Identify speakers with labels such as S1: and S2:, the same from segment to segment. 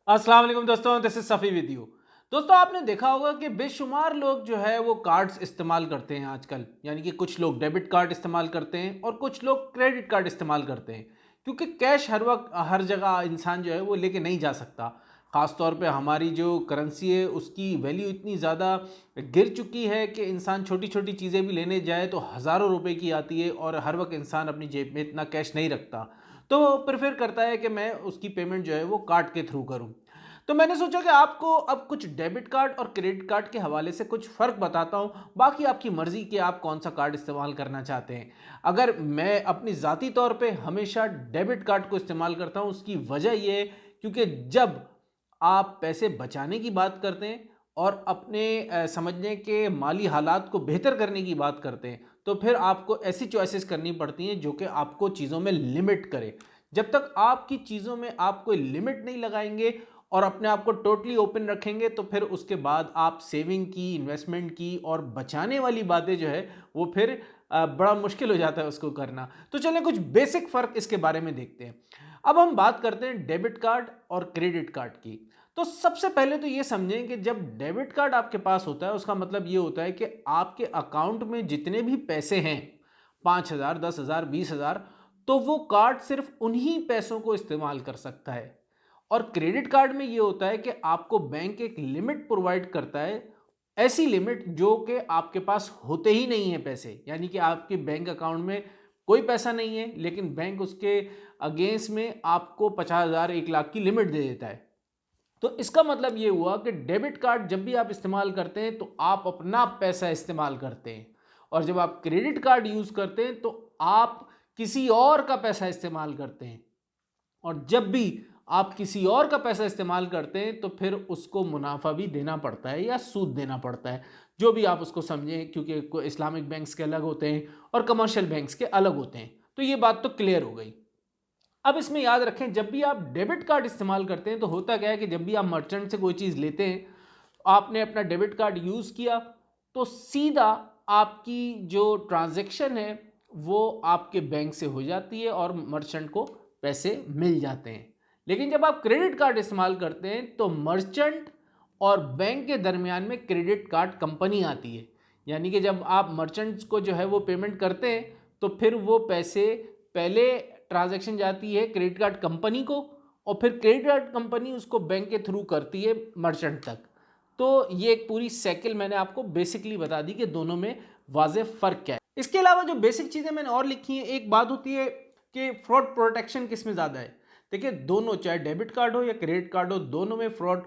S1: अस्सलाम वालेकुम दोस्तों, this is Safi with you. दोस्तों, आपने देखा होगा कि बेशुमार लोग जो है वो कार्ड्स इस्तेमाल करते हैं आजकल। यानी कि कुछ लोग डेबिट कार्ड इस्तेमाल करते हैं और कुछ लोग क्रेडिट कार्ड इस्तेमाल करते हैं, क्योंकि कैश हर वक्त हर जगह इंसान जो है वो लेके नहीं जा सकता। ख़ास तौर पे हमारी जो करेंसी है उसकी वैल्यू इतनी ज़्यादा गिर चुकी है कि इंसान छोटी छोटी चीज़ें भी लेने जाए तो हज़ारों रुपए की आती है, और हर वक्त इंसान अपनी जेब में इतना कैश नहीं रखता। तो वो प्रेफर करता है कि मैं उसकी पेमेंट जो है वो कार्ड के थ्रू करूं। तो मैंने सोचा कि आपको अब कुछ डेबिट कार्ड और क्रेडिट कार्ड के हवाले से कुछ फ़र्क बताता हूं। बाकी आपकी मर्ज़ी कि आप कौन सा कार्ड इस्तेमाल करना चाहते हैं। अगर मैं अपनी ज़ाती तौर पे हमेशा डेबिट कार्ड को इस्तेमाल करता हूं, उसकी वजह यह है क्योंकि जब आप पैसे बचाने की बात करते हैं और अपने समझने के माली हालात को बेहतर करने की बात करते हैं, तो फिर आपको ऐसी चॉइसेस करनी पड़ती हैं जो कि आपको चीज़ों में लिमिट करे। जब तक आपकी चीज़ों में आप कोई लिमिट नहीं लगाएंगे और अपने आप को टोटली ओपन रखेंगे, तो फिर उसके बाद आप सेविंग की, इन्वेस्टमेंट की और बचाने वाली बातें जो है वो फिर बड़ा मुश्किल हो जाता है उसको करना। तो चलें कुछ बेसिक फ़र्क इसके बारे में देखते हैं। अब हम बात करते हैं डेबिट कार्ड और क्रेडिट कार्ड की। तो सबसे पहले तो ये समझें कि जब डेबिट कार्ड आपके पास होता है उसका मतलब ये होता है कि आपके अकाउंट में जितने भी पैसे हैं, 5,000, 10,000, 20,000, तो वो कार्ड सिर्फ उन्हीं पैसों को इस्तेमाल कर सकता है। और क्रेडिट कार्ड में ये होता है कि आपको बैंक एक लिमिट प्रोवाइड करता है, ऐसी लिमिट जो कि आपके पास होते ही नहीं है पैसे। यानी कि आपके बैंक अकाउंट में कोई पैसा नहीं है, लेकिन बैंक उसके अगेंस्ट में आपको 50,000, 1 लाख की लिमिट दे देता है। तो इसका मतलब ये हुआ कि डेबिट कार्ड जब भी आप इस्तेमाल करते हैं तो आप अपना पैसा इस्तेमाल करते हैं, और जब आप क्रेडिट कार्ड यूज़ करते हैं तो आप किसी और का पैसा इस्तेमाल करते हैं। और जब भी आप किसी और का पैसा इस्तेमाल करते हैं तो फिर उसको मुनाफा भी देना पड़ता है या सूद देना पड़ता है, जो भी आप उसको समझें, क्योंकि इस्लामिक बैंक्स के अलग होते हैं और कमर्शियल बैंक्स के अलग होते हैं। तो ये बात तो क्लियर हो गई। अब इसमें याद रखें, जब भी आप डेबिट कार्ड इस्तेमाल करते हैं तो होता क्या है कि जब भी आप मर्चेंट से कोई चीज़ लेते हैं, आपने अपना डेबिट कार्ड यूज़ किया, तो सीधा आपकी जो ट्रांजैक्शन है वो आपके बैंक से हो जाती है और मर्चेंट को पैसे मिल जाते हैं। लेकिन जब आप क्रेडिट कार्ड इस्तेमाल करते हैं तो मर्चेंट और बैंक के दरमियान में क्रेडिट कार्ड कंपनी आती है। यानी कि जब आप मर्चेंट्स को जो है वो पेमेंट करते हैं, तो फिर वो पैसे पहले ट्रांजैक्शन जाती है क्रेडिट कार्ड कंपनी को, और फिर क्रेडिट कार्ड कंपनी उसको बैंक के थ्रू करती है मर्चेंट तक। तो ये एक पूरी साइकिल मैंने आपको बेसिकली बता दी कि दोनों में वाज़ेह फ़र्क क्या है। इसके अलावा जो बेसिक चीज़ें मैंने और लिखी हैं, एक बात होती है कि फ्रॉड प्रोटेक्शन किस में ज़्यादा है। देखिए, दोनों चाहे डेबिट कार्ड हो या क्रेडिट कार्ड हो, दोनों में फ्रॉड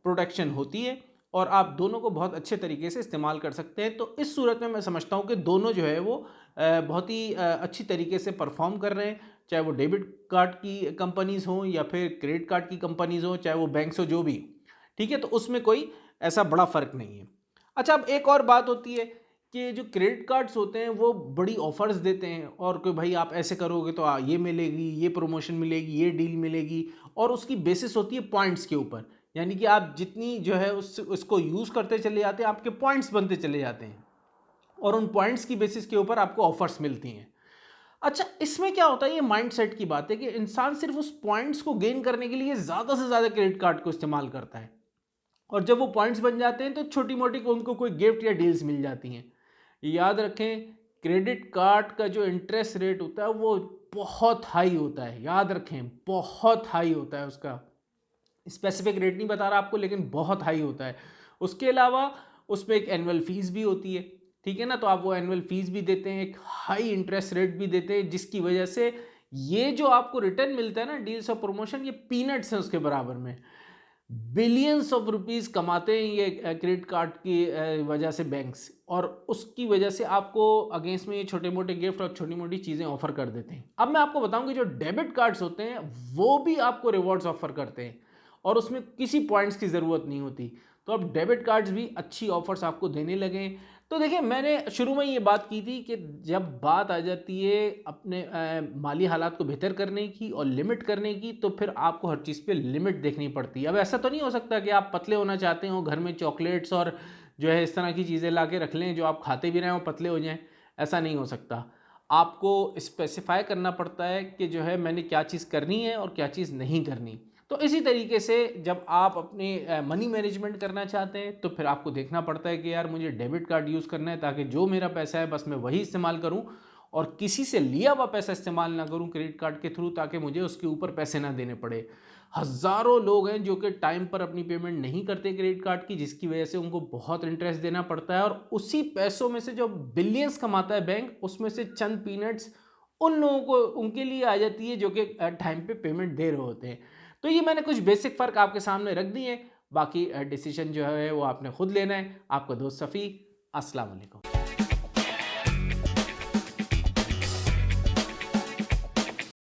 S1: प्रोटेक्शन होती है और आप दोनों को बहुत अच्छे तरीके से इस्तेमाल कर सकते हैं। तो इस सूरत में मैं समझता हूँ कि दोनों जो है वो बहुत ही अच्छी तरीके से परफॉर्म कर रहे हैं। चाहे वो डेबिट कार्ड की कंपनीज़ हों या फिर क्रेडिट कार्ड की कंपनीज़ हों, चाहे वो बैंक्स हो, जो भी। ठीक है, तो उसमें कोई ऐसा बड़ा फ़र्क नहीं है। अच्छा, अब एक और बात होती है कि जो क्रेडिट कार्ड्स होते हैं वो बड़ी ऑफ़र्स देते हैं, और कि भाई आप ऐसे करोगे तो ये मिलेगी, ये प्रमोशन मिलेगी, ये डील मिलेगी, और उसकी बेसिस होती है पॉइंट्स के ऊपर। यानी कि आप जितनी जो है उसको यूज़ करते चले जाते हैं, आपके पॉइंट्स बनते चले जाते हैं, और उन पॉइंट्स की बेसिस के ऊपर आपको ऑफ़र्स मिलती हैं। अच्छा, इसमें क्या होता है, ये माइंडसेट की बात है कि इंसान सिर्फ उस पॉइंट्स को गेन करने के लिए ज़्यादा से ज़्यादा क्रेडिट कार्ड को इस्तेमाल करता है, और जब वो पॉइंट्स बन जाते हैं तो छोटी मोटी उनको कोई गिफ्ट या डील्स मिल जाती हैं। याद रखें, क्रेडिट कार्ड का जो इंटरेस्ट रेट होता है वो बहुत हाई होता है। याद रखें, बहुत हाई होता है उसका। स्पेसिफिक रेट नहीं बता रहा आपको, लेकिन बहुत हाई होता है। उसके अलावा उसमें एक एनुअल फीस भी होती है। ठीक है ना, तो आप वो एनुअल फीस भी देते हैं, एक हाई इंटरेस्ट रेट भी देते हैं, जिसकी वजह से ये जो आपको रिटर्न मिलता है ना, डील्स और प्रमोशन, ये पीनट्स हैं उसके बराबर में। बिलियंस ऑफ रुपीस कमाते हैं ये क्रेडिट कार्ड की वजह से बैंक्स, और उसकी वजह से आपको अगेंस्ट में ये छोटे मोटे गिफ्ट और छोटी मोटी चीज़ें ऑफर कर देते हैं। अब मैं आपको बताऊं कि जो डेबिट कार्ड्स होते हैं वो भी आपको रिवॉर्ड्स ऑफर करते हैं, और उसमें किसी पॉइंट्स की ज़रूरत नहीं होती। तो अब डेबिट कार्ड्स भी अच्छी ऑफर्स आपको देने लगे हैं। तो देखिए, मैंने शुरू में ये बात की थी कि जब बात आ जाती है अपने माली हालात को बेहतर करने की और लिमिट करने की, तो फिर आपको हर चीज़ पे लिमिट देखनी पड़ती है। अब ऐसा तो नहीं हो सकता कि आप पतले होना चाहते हो, घर में चॉकलेट्स और जो है इस तरह की चीज़ें ला के रख लें जो आप खाते भी रहें और पतले हो जाएं। ऐसा नहीं हो सकता। आपको स्पेसिफाई करना पड़ता है कि जो है मैंने क्या चीज़ करनी है और क्या चीज़ नहीं करनी। तो इसी तरीके से जब आप अपने मनी मैनेजमेंट करना चाहते हैं तो फिर आपको देखना पड़ता है कि यार मुझे डेबिट कार्ड यूज़ करना है ताकि जो मेरा पैसा है बस मैं वही इस्तेमाल करूं और किसी से लिया हुआ पैसा इस्तेमाल ना करूं क्रेडिट कार्ड के थ्रू, ताकि मुझे उसके ऊपर पैसे ना देने पड़े। हज़ारों लोग हैं जो कि टाइम पर अपनी पेमेंट नहीं करते क्रेडिट कार्ड की, जिसकी वजह से उनको बहुत इंटरेस्ट देना पड़ता है और उसी पैसों में से जो बिलियंस कमाता है बैंक, उसमें से चंद पीनट्स उन लोगों को उनके लिए आ जाती है जो कि टाइम पे पेमेंट दे रहे होते हैं। तो ये मैंने कुछ बेसिक फ़र्क आपके सामने रख दिए, बाकी डिसीजन जो है वो आपने खुद लेना है। आपका दोस्त सफ़ी, अस्सलाम वालेकुम।